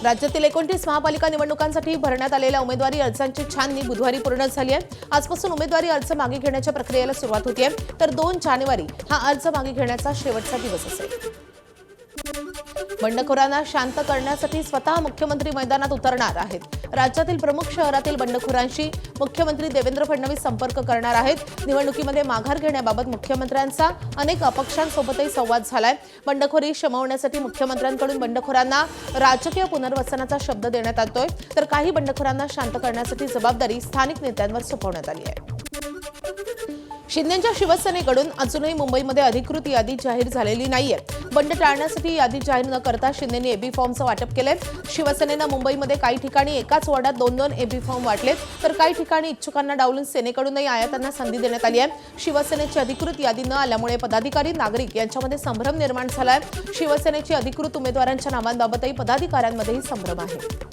राज्यातील 29 महापालिका निवडणुकांसाठी भरण्यात आलेल्या उमेदवारी अर्जांची छाननी बुधवारी पूर्ण झाली आहे। आजपासून उमेदवारी अर्ज मागे घेण्याच्या प्रक्रियेला सुरुवात होते, तर 2 जानेवारी हा अर्ज मागे घेण्याचा शेवटचा दिवस असेल। बंडखोरांना शांत करण्यासाठी स्वतः मुख्यमंत्री मैदानात उतरणार आहेत। राज्यातील प्रमुख शहरातील बंडखोरांशी मुख्यमंत्री देवेंद्र फडणवीस संपर्क करणार आहेत। निवडणुकीमध्ये माघार घेण्याबाबत मुख्यमंत्र्यांचा अनेक अपक्षांसोबतही संवाद झालाय। बंडखोरी शमवण्यासाठी मुख्यमंत्र्यांकडून बंडखोरांना राजकीय पुनर्वसनाचा शब्द देण्यात येतोय, तर काही बंडखोरांना शांत करण्यासाठी जबाबदारी स्थानिक नेत्यांवर सोपवण्यात आली आहे। शिंदेच्या शिवसेनेकडून अजूनही मुंबईमध्ये अधिकृत यादी जाहीर झालेली नाहीये। बंड टाळण्यासाठी यादी जाहीर न करता शिंदेने एबी फॉर्मचं वाटप केलंय। शिवसेनेनं मुंबईमध्ये काही ठिकाणी एकाच वॉर्डात 2-2 एबी फॉर्म वाटलेत, तर काही ठिकाणी इच्छुकांना डावलून सेनेकडूनही आयातांना संधी देण्यात आली आहे। शिवसेनेची अधिकृत यादी न आल्यामुळे पदाधिकारी नागरिक यांच्यामध्ये संभ्रम निर्माण झालाय। शिवसेनेची अधिकृत उमेदवारांच्या नावांबाबतही पदाधिकाऱ्यांमध्येही संभ्रम आहे।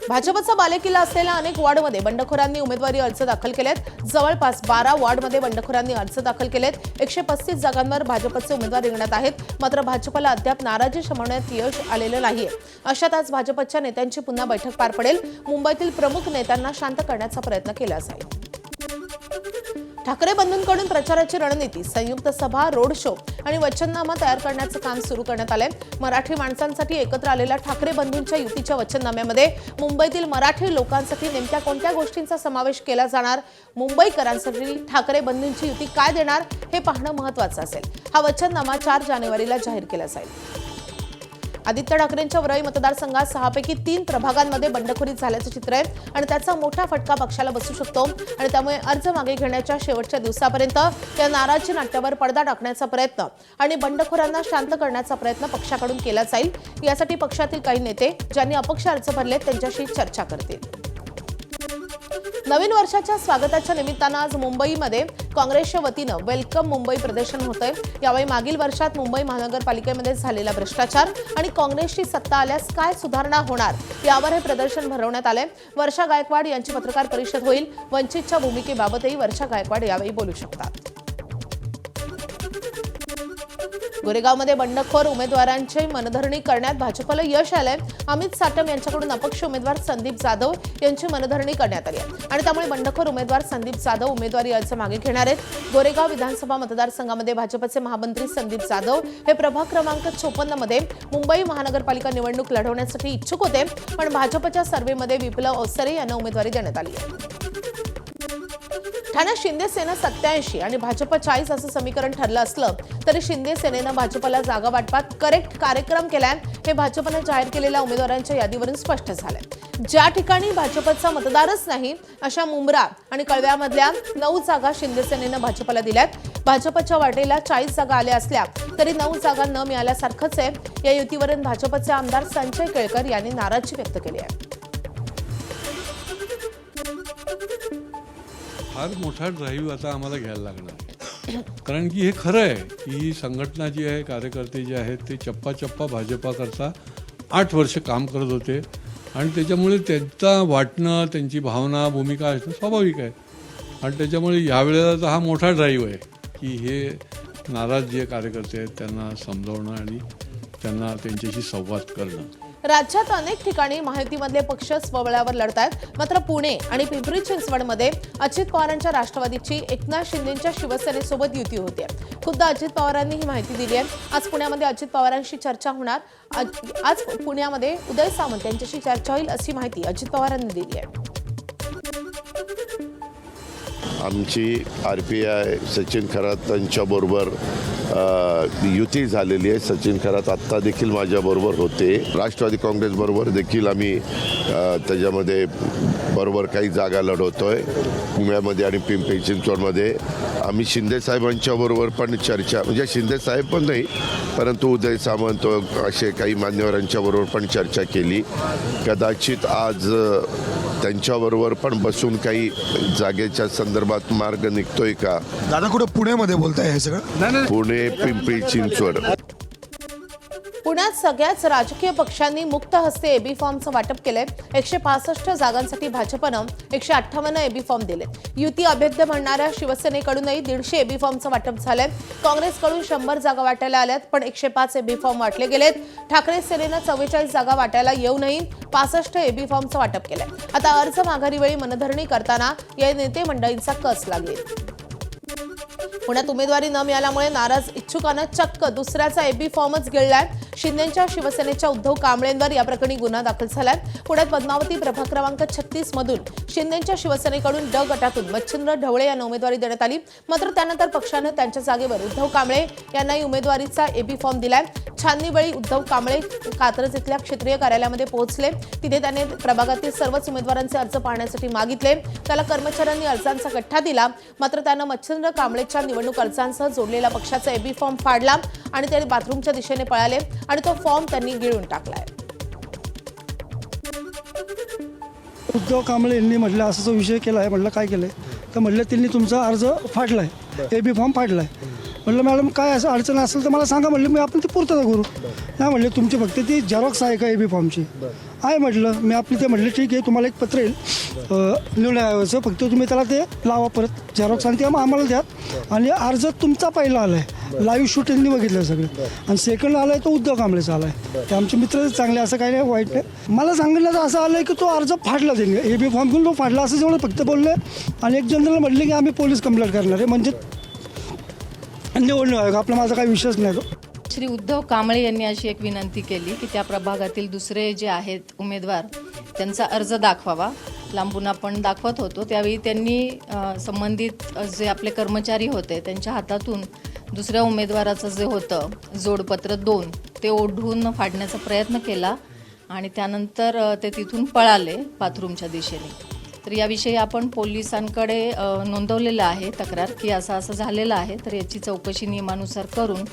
भाजपचा बालेकिल्ला असलेल्या अनेक वॉर्डमध्ये बंडखोरांनी उमेदवारी अर्ज दाखल केलेत। जवळपास 12 वॉर्डमध्ये बंडखोरांनी अर्ज दाखल केलेत। 135 जागांवर भाजपचे उमेदवार रिंगणात आहेत, मात्र भाजपला अद्याप नाराजी शमवण्यात यश आलेलं नाहीये। अशात आज भाजपच्या नेत्यांची पुन्हा बैठक पार पडेल। मुंबईतील प्रमुख नेत्यांना शांत करण्याचा प्रयत्न केला जाईल। ठाकरे बंधूंकडून प्रचाराची रणनीती, संयुक्त सभा, रोड शो आणि वचननामा तयार करण्याचं काम सुरू करण्यात आलंय। मराठी माणसांसाठी एकत्र आलेल्या ठाकरे बंधूंच्या युतीच्या वचननाम्यामध्ये मुंबईतील मराठी लोकांसाठी नेमक्या कोणत्या गोष्टींचा समावेश केला जाणार, मुंबईकरांसाठी ठाकरे बंधूंची युती काय देणार हे पाहणं महत्त्वाचं असेल। हा वचननामा 4 जानेवारीला जाहीर केला जाईल। आदित्य ठाकरेंच्या वरळी मतदारसंघात 6 पैकी 3 प्रभागांमध्ये बंडखोरी झाल्याचं चित्र आहे आणि त्याचा मोठा फटका पक्षाला बसू शकतो आणि त्यामुळे अर्ज मागे घेण्याच्या शेवटच्या दिवसापर्यंत या नाराजी नाट्यावर पडदा टाकण्याचा प्रयत्न आणि बंडखोरांना शांत करण्याचा प्रयत्न पक्षाकडून केला जाईल। यासाठी पक्षातील काही नेते ज्यांनी अपक्ष अर्ज भरलेत त्यांच्याशी चर्चा करतील। नवीन वर्षाच्या स्वागताच्या निमित्तानं आज मुंबईमध्ये काँग्रेसच्या वतीनं वेलकम मुंबई प्रदर्शन होतंय। यावेळी मागील वर्षात मुंबई महानगरपालिकेमध्ये झालेला भ्रष्टाचार आणि काँग्रेसची सत्ता आल्यास काय सुधारणा होणार यावर हे प्रदर्शन भरवण्यात आलंय। वर्षा गायकवाड यांची पत्रकार परिषद होईल। वंचितच्या भूमिकेबाबतही वर्षा गायकवाड यावेळी बोलू शकतात। गोरेगावमध्ये बंडखोर उमेदवारांची मनधरणी करण्यात भाजपला यश आलंय। अमित साटम यांच्याकडून अपक्ष उमेदवार संदीप जाधव यांची मनधरणी करण्यात आली आहे आणि त्यामुळे बंडखोर उमेदवार संदीप जाधव उमेदवारी अर्ज मागे घेणार आहेत। गोरेगाव विधानसभा मतदारसंघामध्ये भाजपचे महामंत्री संदीप जाधव हे प्रभाग क्रमांक 54 मध्ये मुंबई महानगरपालिका निवडणूक लढवण्यासाठी इच्छुक होते, पण भाजपच्या सर्व्हेमध्ये विप्लव ओसरे यांना उमेदवारी देण्यात आली आहे। ठाण्यात शिंदे सेना 87 आणि भाजप 40 असं समीकरण ठरलं असलं तरी शिंदे सेनेनं भाजपला जागा वाटपात करेक्ट कार्यक्रम केलाय, हे भाजपने जाहीर केलेल्या उमेदवारांच्या यादीवरून स्पष्ट झालंय। ज्या ठिकाणी भाजपचा मतदारच नाही अशा मुंब्रा आणि कळव्यामधल्या 9 जागा शिंदे सेनेनं भाजपला दिल्यात। भाजपच्या वाटेला 40 जागा आल्या असल्या तरी 9 जागा न मिळाल्यासारखंच आहे। या युतीवरून भाजपचे आमदार संजय केळकर यांनी नाराजी व्यक्त केली आहे। फार मोठा ड्राईव्ह आता आम्हाला घ्यायला लागणार, कारण की हे खरं आहे की ही संघटना जी आहे, कार्यकर्ते जे आहेत ते चप्पा भाजपाकरता 8 वर्ष काम करत होते आणि त्याच्यामुळे त्यांचा वाटणं, त्यांची भावना, भूमिका असणं स्वाभाविक आहे आणि त्याच्यामुळे यावेळेला तर हा मोठा ड्राईव्ह आहे की हे नाराज जे कार्यकर्ते आहेत त्यांना समजावणं आणि त्यांना त्यांच्याशी संवाद करणं। राज्यात अनेक ठिकाणी महायुतीमधले पक्ष स्वबळावर लढतायत, मात्र पुणे आणि पिंपरी चिंचवडमध्ये अजित पवारांच्या राष्ट्रवादीची एकनाथ शिंदेच्या शिवसेनेसोबत युती होते। खुद्द अजित पवारांनी ही माहिती दिली आहे। आज पुण्यामध्ये अजित पवारांशी चर्चा होणार। आज पुण्यामध्ये उदय सामंत यांच्याशी चर्चा होईल अशी माहिती अजित पवारांनी दिली आहे। आमची RPI सचिन खरात यांच्याबरोबर युती झालेली आहे। सचिन खरात आत्ता देखील माझ्याबरोबर होते। राष्ट्रवादी काँग्रेसबरोबर देखील आम्ही त्याच्यामध्ये बरोबर काही जागा लढवतोय। पुण्यामध्ये आणि पिंपरी चिंचवडमध्ये आम्ही शिंदे साहेबांच्याबरोबर पण चर्चा, म्हणजे शिंदे साहेब पण नाही परंतु उदय सामंत असे काही मान्यवरांच्याबरोबर पण चर्चा केली। कदाचित आज त्यांच्याबरोबर पण बसून काही जागेच्या संदर्भात मार्ग निघतोय का। दादा कुठं पुण्यामध्ये बोलताय हे सगळं? पुणे पिंपरी चिंचवड पुण्यात सगळ्याच राजकीय पक्षांनी मुक्त हस्ते एबी फॉर्मचं वाटप केलंय. 165 जागांसाठी भाजपनं 158 एबी फॉर्म दिले. युती अभेद्य म्हणणाऱ्या शिवसेनेकडूनही 150 एबी फॉर्मचं वाटप झालंय. काँग्रेसकडून 100 जागा वाटायला आल्यात, पण 105 एबी फॉर्म वाटले गेलेत. ठाकरे सेनेनं 44 जागा वाटायला येऊनही 65 एबी फॉर्मचं वाटप केलंय. आता अर्ज माघारीवेळी मनधरणी करताना या नेते मंडळींचा कस लागेल. पुण्यात उमेदवारी न मिळाल्यामुळे नाराज इच्छुकांना चक्क दुसऱ्याचा एबी फॉर्मच गिळलाय. शिंदेच्या शिवसेनेच्या उद्धव कांबळेंवर या प्रकरणी गुन्हा दाखल झालाय. पुण्यात पद्मावती प्रभाग क्रमांक 36 मधून शिंदेच्या शिवसेनेकडून ड गटातून मच्छिंद्र ढवळे यांना उमेदवारी देण्यात आली. मात्र त्यानंतर पक्षानं त्यांच्या जागेवर उद्धव कांबळे यांनाही उमेदवारीचा एबी फॉर्म दिलाय. छाननीवेळी उद्धव कांबळे कात्रज इथल्या क्षेत्रीय कार्यालयामध्ये पोहोचले. तिथे त्यांनी प्रभागातील सर्वच उमेदवारांचे अर्ज पाहण्यासाठी मागितले. त्याला कर्मचाऱ्यांनी अर्जांचा गठ्ठा दिला. मात्र त्यानं मच्छिंद्र कांबळेच्या निवडणूक अर्जांसह जोडलेला पक्षाचा एबी फॉर्म फाडला आणि ते बाथरूमच्या दिशेने पळाले आणि तो फॉर्म त्यांनी गिळून टाकलाय. उद्धव कांबळे यांनी म्हटलं असं जो विषय केला आहे. म्हटलं काय केलं तर म्हटलं त्यांनी तुमचा अर्ज फाडलाय, एबी फॉर्म फाडलाय. म्हटलं मॅडम काय असं अडचण असेल तर मला सांगा. म्हटलं मी आपण ती पूर्तता करू. नाही म्हटलं तुमची फक्त ती झेरॉक्स आहे का एबी फॉर्मची आहे. म्हटलं मी आपली ते म्हटलं ठीक आहे तुम्हाला एक पत्र येईल निर्णय आयोगाचं, फक्त तुम्ही त्याला ते लावा परत झेरॉक्स आणि ते आम्हाला द्या. आणि अर्ज तुमचा पहिला आला आहे, लाईव्ह शूट यांनी बघितलं सगळं. आणि सेकंड आला आहे तो उद्धव कांबळेचा आला आहे. ते आमचे मित्र चांगले, असं काही नाही वाईट नाही. मला सांगितलं असं आलं आहे की तो अर्ज फाडला त्यांनी, एबी फॉर्म घेऊन तो फाडला असं जेवढं फक्त बोलले. आणि एक जनरल म्हटले की आम्ही पोलीस कंप्लेंट करणार आहे, म्हणजे निवडणूक आयोग आपला माझा काही विषयच नाही. श्री उद्धव कांबळे यांनी अशी एक विनंती केली की त्या प्रभागातील दुसरे जे आहेत उमेदवार त्यांचा अर्ज दाखवावा. लांबून आपण दाखवत होतो त्यावेळी त्यांनी संबंधित जे आपले कर्मचारी होते त्यांच्या हातातून दुसऱ्या उमेदवाराचं जे होतं जोडपत्र 2 ते ओढून फाडण्याचा प्रयत्न केला आणि त्यानंतर ते तिथून पळाले बाथरूमच्या दिशेने. तर याविषयी आपण पोलिसांकडे नोंदवलेलं आहे तक्रार की असं झालेलं आहे. तर याची चौकशी नियमानुसार करून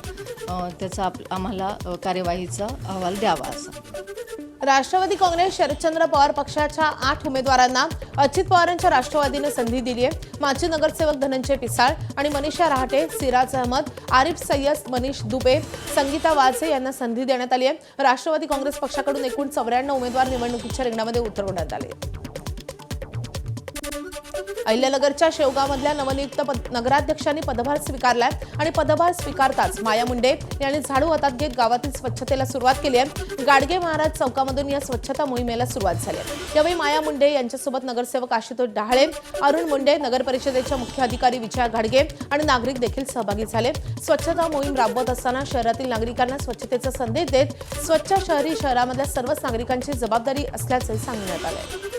त्याचा आम्हाला कार्यवाहीचा अहवाल द्यावा असा. राष्ट्रवादी काँग्रेस शरदचंद्र पवार पक्षाच्या 8 उमेदवारांना अजित पवारांच्या राष्ट्रवादीने संधी दिली आहे. माजी नगरसेवक धनंजय पिसाळ आणि मनीषा रहाटे, सिराज अहमद, आरिफ सय्यद, मनीष दुबे, संगीता वाझे यांना संधी देण्यात आली आहे. राष्ट्रवादी काँग्रेस पक्षाकडून एकूण 94 उमेदवार निवडणुकीच्या रिंगणामध्ये उतरवण्यात आले. अहिल्यानगरच्या शेवगावमधल्या नवनियुक्त नगराध्यक्षांनी पदभार स्वीकारलाय आणि पदभार स्वीकारताच माया मुंडे यांनी झाडू हातात घेत गावातील स्वच्छतेला सुरुवात केली आहे. गाडगे महाराज चौकामधून या स्वच्छता मोहिमेला सुरुवात झाली आहे. यावेळी माया मुंडे यांच्यासोबत नगरसेवक आशुतोष डहाळे, अरुण मुंडे, नगर परिषदेच्या मुख्य अधिकारी विजया घाडगे आणि नागरिक देखील सहभागी झाले. स्वच्छता मोहीम राबवत असताना शहरातील नागरिकांना स्वच्छतेचा संदेश देत स्वच्छ शहरी शहरामधल्या सर्वच नागरिकांची जबाबदारी असल्याचे सांगण्यात आले.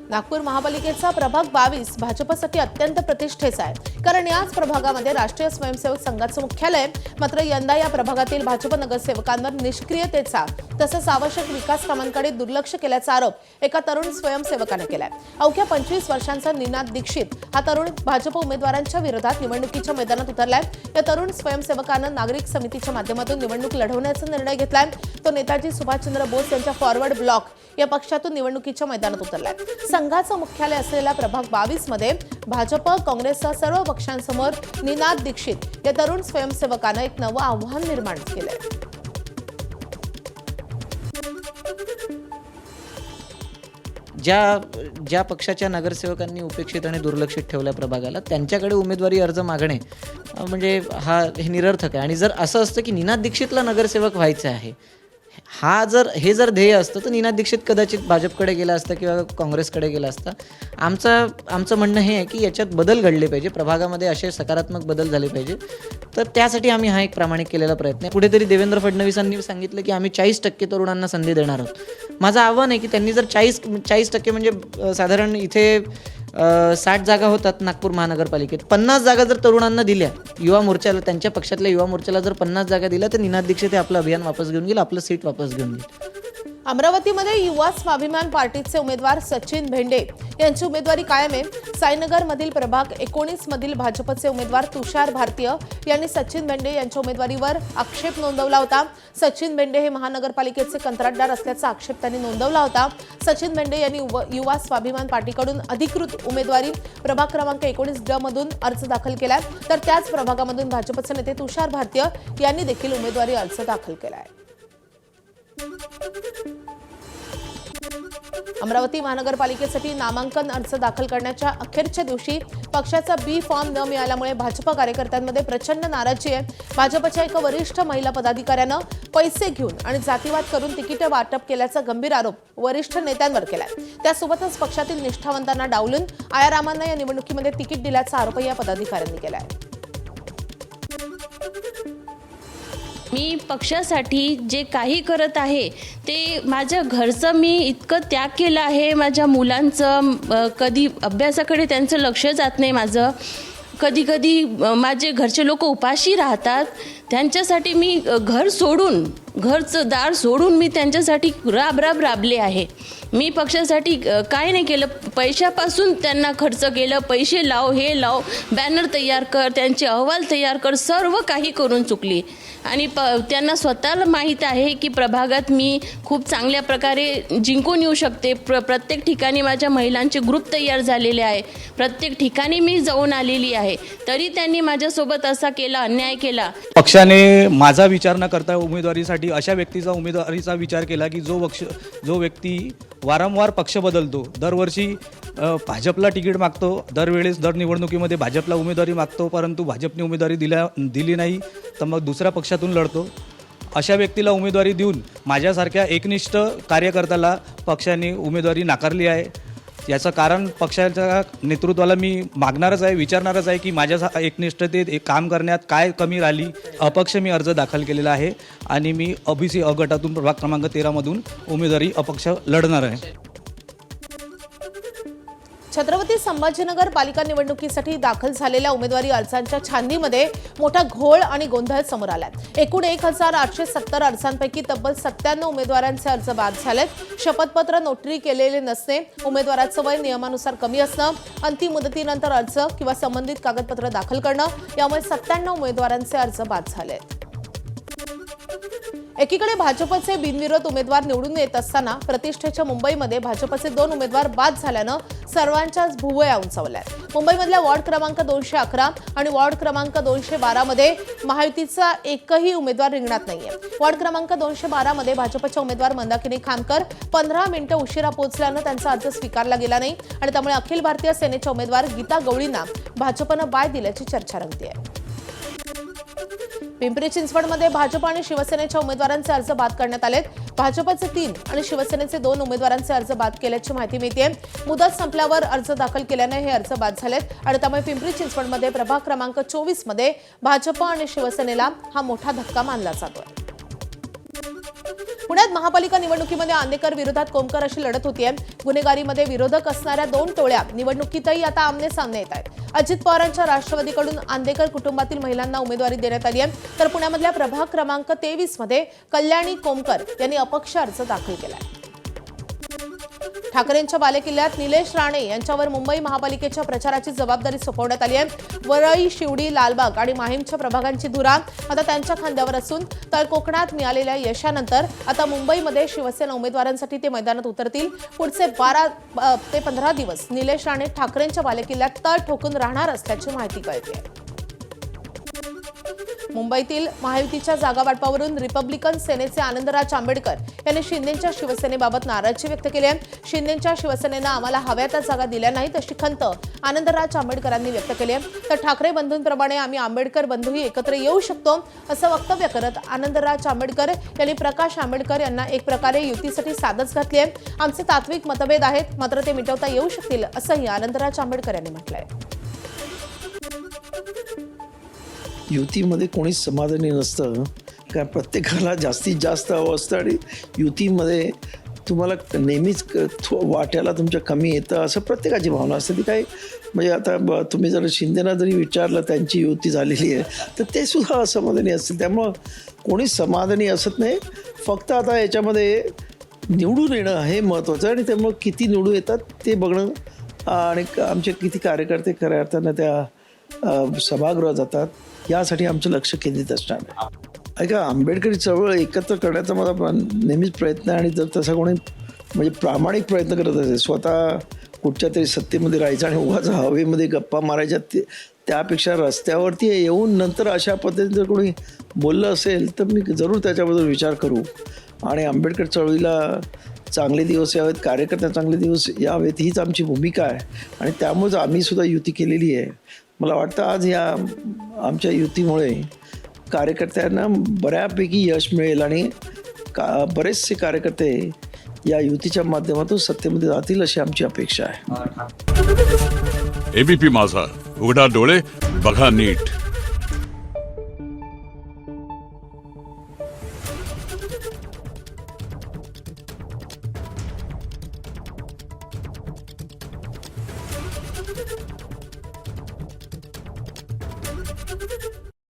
नागपूर महापालिकेचा प्रभाग 22 भाजपसाठी अत्यंत प्रतिष्ठेचा आहे, कारण याच प्रभागामध्ये राष्ट्रीय स्वयंसेवक संघाचं मुख्यालय आहे. मात्र यंदा या प्रभागातील भाजप नगरसेवकांवर निष्क्रियतेचा तसंच आवश्यक विकास कामांकडे दुर्लक्ष केल्याचा आरोप एका तरुण स्वयंसेवकाने केलाय. अवघ्या 25 वर्षांचा निनाद दीक्षित हा तरुण भाजप उमेदवारांच्या विरोधात निवडणुकीच्या मैदानात उतरलाय. या तरुण स्वयंसेवकानं नागरिक समितीच्या माध्यमातून निवडणूक लढवण्याचा निर्णय घेतलाय. तो नेताजी सुभाषचंद्र बोस यांच्या फॉरवर्ड ब्लॉक या पक्षातून निवडणुकीच्या मैदानात उतरलाय. संघाचं मुख्यालय असलेल्या प्रभाग 22 मध्ये भाजप काँग्रेससह सर्व पक्षांसमोर निनाद दीक्षित या तरुण स्वयंसेवकानं एक नवं आव्हान निर्माण केलंय. ज्या पक्षाच्या नगरसेवकांनी उपेक्षित आणि दुर्लक्षित ठेवल्या प्रभागाला त्यांच्याकडे उमेदवारी अर्ज मागणे म्हणजे हे निरर्थक आहे. आणि जर असं असतं की निनाद दीक्षितला नगरसेवक व्हायचं आहे, हे जर ध्येय असतं तर निनाद दीक्षित कदाचित भाजपकडे गेला असता किंवा काँग्रेसकडे गेला असता. आमचं म्हणणं हे आहे की याच्यात बदल घडले पाहिजे, प्रभागामध्ये असे सकारात्मक बदल झाले पाहिजे. तर त्यासाठी आम्ही हा एक प्रामाणिक केलेला प्रयत्न आहे. कुठेतरी देवेंद्र फडणवीसांनी सांगितलं की आम्ही 40% तरुणांना संधी देणार आहोत. माझं आव्हान आहे की त्यांनी जर 40% म्हणजे साधारण इथे 60 जागा होतात नागपूर महानगरपालिकेत, 50 जागा जर तरुणांना दिल्या, युवा मोर्चाला, त्यांच्या पक्षातल्या युवा मोर्चाला जर 50 जागा दिल्या तर निनाद दीक्षित हे आपलं अभियान वापस घेऊन गेलं, आपलं सीट वापस घेऊन गेलं. अमरावतीमध्ये युवा स्वाभिमान पार्टीचे उमेदवार सचिन भेंडे यांची उमेदवारी कायम आहे. साईनगरमधील प्रभाग 19 मधील भाजपचे उमेदवार तुषार भारतीय यांनी सचिन भेंडे यांच्या उमेदवारीवर आक्षेप नोंदवला होता. सचिन भेंडे हे महानगरपालिकेचे कंत्राटदार असल्याचा आक्षेप त्यांनी नोंदवला होता. सचिन भेंडे यांनी युवा स्वाभिमान पार्टीकडून अधिकृत उमेदवारी प्रभाग क्रमांक 19 मधून अर्ज दाखल केलाय, तर त्याच प्रभागामधून भाजपचे नेते तुषार भारतीय यांनी देखील उमेदवारी अर्ज दाखल केलाय. अमरावती महानगरपालिकेसाठी नामांकन अर्ज दाखल करण्याच्या अखेरच्या दिवशी पक्षाचा बी फॉर्म न मिळाल्यामुळे भाजप कार्यकर्त्यांमध्ये प्रचंड नाराजी आहे. भाजपच्या एका वरिष्ठ महिला पदाधिकाऱ्यानं पैसे घेऊन आणि जातीवाद करून तिकीट वाटप केल्याचा गंभीर आरोप वरिष्ठ नेत्यांवर केलाय. त्यासोबतच पक्षातील निष्ठावंतांना डावलून आयारामांना या निवडणुकीमध्ये तिकीट दिल्याचा आरोपही या पदाधिकाऱ्यांनी केलाय. मी पक्षासाठी जे काही करत आहे ते माझ्या घरचं मी इतकं त्याग केलं आहे. माझ्या मुलांचं कधी अभ्यासाकडे त्यांचं लक्ष जात नाही. माझं कधी कधी माझे घरचे लोक उपाशी राहतात. त्यांच्यासाठी मी घरचं दार सोडून मी त्यांच्यासाठी राबले आहे. मी पक्षासाठी काय नाही केलं. पैशापासून त्यांना खर्च केलं. पैसे लाव, हे लाव, बॅनर तयार कर, त्यांचे अहवाल तयार कर, सर्व काही करून चुकली. आणि त्यांना स्वतःला माहीत आहे की प्रभागात मी खूप चांगल्या प्रकारे जिंकून येऊ शकते. प्रत्येक ठिकाणी माझ्या महिलांचे ग्रुप तयार झालेले आहे. प्रत्येक ठिकाणी मी जाऊन आलेली आहे. तरी त्यांनी माझ्यासोबत असा केला, अन्याय केला. पक्षाने माझा विचार न करता उमेदवारीसाठी अशा व्यक्तीचा उमेदवारीचा विचार केला की जो व्यक्ती वारंवार पक्ष बदलतो, दरवर्षी भाजपला तिकीट मागतो, दरवेळेस दर निवडणुकीमध्ये भाजपला उमेदवारी मागतो, परंतु भाजपने उमेदवारी दिली नाही तर मग दुसऱ्या पक्षातून लढतो. अशा व्यक्तीला उमेदवारी देऊन माझ्यासारख्या एकनिष्ठ कार्यकर्त्याला पक्षाने उमेदवारी नाकारली आहे. याचं कारण पक्षाच्या नेतृत्वाला मी मागणारच आहे, विचारणारच आहे की माझ्या एकनिष्ठतेत काम करण्यात काय कमी राहिली. अपक्ष मी अर्ज दाखल केलेला आहे आणि मी ओबीसी अ गटातून प्रभाग क्रमांक 13 मधून उमेदवारी अपक्ष लढणार आहे. छत्रपती संभाजीनगर पालिका निवडणुकीसाठी दाखल झालेल्या उमेदवारी अर्जांच्या छाननीमध्ये मोठा घोळ आणि गोंधळ समोर आलाय. एकूण 1870 अर्जांपैकी तब्बल 97 उमेदवारांचे अर्ज बाद झालेत. शपथपत्र नोटरी केलेले नसणे, उमेदवाराचं वय नियमानुसार कमी असणं, अंतिम मुदतीनंतर अर्ज किंवा संबंधित कागदपत्र दाखल करणं यामुळे 97 उमेदवारांचे अर्ज बाद झालेत. एकीकडे भाजपचे बिनविरोध उमेदवार निवडून येत असताना प्रतिष्ठेच्या मुंबईमध्ये भाजपचे 2 उमेदवार बाद झाल्यानं सर्वांच्याच भुवया उंचावल्या. मुंबईमधल्या वॉर्ड क्रमांक 211 आणि वॉर्ड क्रमांक 212 मध्ये महायुतीचा एकही उमेदवार रिंगणात नाहीये. वॉर्ड क्रमांक 212 मध्ये भाजपच्या उमेदवार मंदाकिनी खामकर 15 मिनिटं उशिरा पोहोचल्यानं त्यांचा अर्ज स्वीकारला गेला नाही आणि त्यामुळे अखिल भारतीय सेनेच्या उमेदवार गीता गवळींना भाजपनं बाय दिल्याची चर्चा रंगते आहे. पिंपरी चिंचवडमध्ये भाजप आणि शिवसेनेच्या उमेदवारांचे अर्ज बाद करण्यात आलेत. भाजपचे 3 आणि शिवसेनेचे 2 उमेदवारांचे अर्ज बाद केल्याची माहिती मिळते. मुदत संपल्यावर अर्ज दाखल केल्याने हे अर्ज बाद झालेत आणि त्यामुळे पिंपरी चिंचवडमध्ये प्रभाग क्रमांक 24 मध्ये भाजप आणि शिवसेनेला हा मोठा धक्का मानला जातोय. पुण्यात महापालिका निवडणुकीमध्ये आंदेकर विरोधात कोमकर अशी लढत होतीये. गुन्हेगारीमध्ये विरोधक असणाऱ्या 2 टोळ्या निवडणुकीतही आता आमने सामने येत आहेत. अजित पवारांच्या राष्ट्रवादीकडून आंदेकर कुटुंबातील महिलांना उमेदवारी देण्यात आली आहे, तर पुण्यामधल्या प्रभाग क्रमांक 23 मध्ये कल्याणी कोमकर यांनी अपक्ष अर्ज दाखल केलाय. ठाकरेंच्या बालेकिल्ल्यात निलेश राणे यांच्यावर मुंबई महापालिकेच्या प्रचाराची जबाबदारी सोपवण्यात आली आहे. वरळी, शिवडी, लालबाग आणि माहीमच्या प्रभागांची धुरा आता त्यांच्या खांद्यावर असून तळ कोकणात मिळालेल्या यशानंतर आता मुंबईमध्ये शिवसेना उमेदवारांसाठी ते मैदानात उतरतील. पुढचे 12 ते 15 दिवस निलेश राणे ठाकरेंच्या बालेकिल्ल्यात तळ ठोकून राहणार असल्याची माहिती कळते. मुंबईतील महायुतीच्या जागा वाटपावरून रिपब्लिकन सेनेचे आनंदराज आंबेडकर यांनी शिंदेच्या शिवसेनेबाबत नाराजी व्यक्त केली आहे. शिंदेच्या शिवसेनेनं आम्हाला हव्या त्या जागा दिल्या नाहीत अशी खंत आनंदराज आंबेडकरांनी व्यक्त केली आहे. तर ठाकरे बंधूंप्रमाणे आम्ही आंबेडकर बंधूही एकत्र येऊ शकतो असं वक्तव्य करत आनंदराज आंबेडकर यांनी प्रकाश आंबेडकर यांना एक प्रकारे युतीसाठी साधच घातली आहे. आमचे तात्विक मतभेद आहेत, मात्र ते मिटवता येऊ शकतील असंही आनंदराज आंबेडकर यांनी म्हटलंय. युतीमध्ये कोणीच समाधानी नसतं, कारण प्रत्येकाला जास्तीत जास्त हवं असतं आणि युतीमध्ये तुम्हाला नेहमीच वाट्याला तुमच्या कमी येतं असं प्रत्येकाची भावना असते. ती काही म्हणजे आता तुम्ही जर शिंदेना जरी विचारलं त्यांची युती झालेली आहे तर ते सुद्धा असमाधानी असतील. त्यामुळं कोणीच समाधानी असत नाही. फक्त आता याच्यामध्ये निवडून येणं हे महत्त्वाचं आहे आणि त्यामुळं किती निवडून येतात ते बघणं आणि आमचे किती कार्यकर्ते खऱ्या अर्थानं त्या सभागृहात जातात यासाठी आमचं लक्ष केंद्रित असणार आहे. ऐका, आंबेडकरी चळवळ एकत्र करण्याचा माझा नेहमीच प्रयत्न आहे आणि जर तसा कोणी म्हणजे प्रामाणिक प्रयत्न करत असेल, स्वतः कुठच्या तरी सत्तेमध्ये राहायचं आणि उगाच हवेमध्ये गप्पा मारायच्या त्यापेक्षा रस्त्यावरती येऊन नंतर अशा पद्धतीने जर कोणी बोललं असेल तर मी जरूर त्याच्याबद्दल विचार करू आणि आंबेडकर चळवळीला चांगले दिवस यावेत, कार्यकर्त्यांना चांगले दिवस यावेत हीच आमची भूमिका आहे आणि त्यामुळेच आम्ही सुद्धा युती केलेली आहे. मला वाटतं आज या आमच्या युतीमुळे कार्यकर्त्यांना बऱ्यापैकी यश मिळेल आणि बरेचसे कार्यकर्ते या युतीच्या माध्यमातून सत्तेमध्ये जातील अशी आमची अपेक्षा आहे. एबीपी माझा, उघडा डोळे बघा नीट.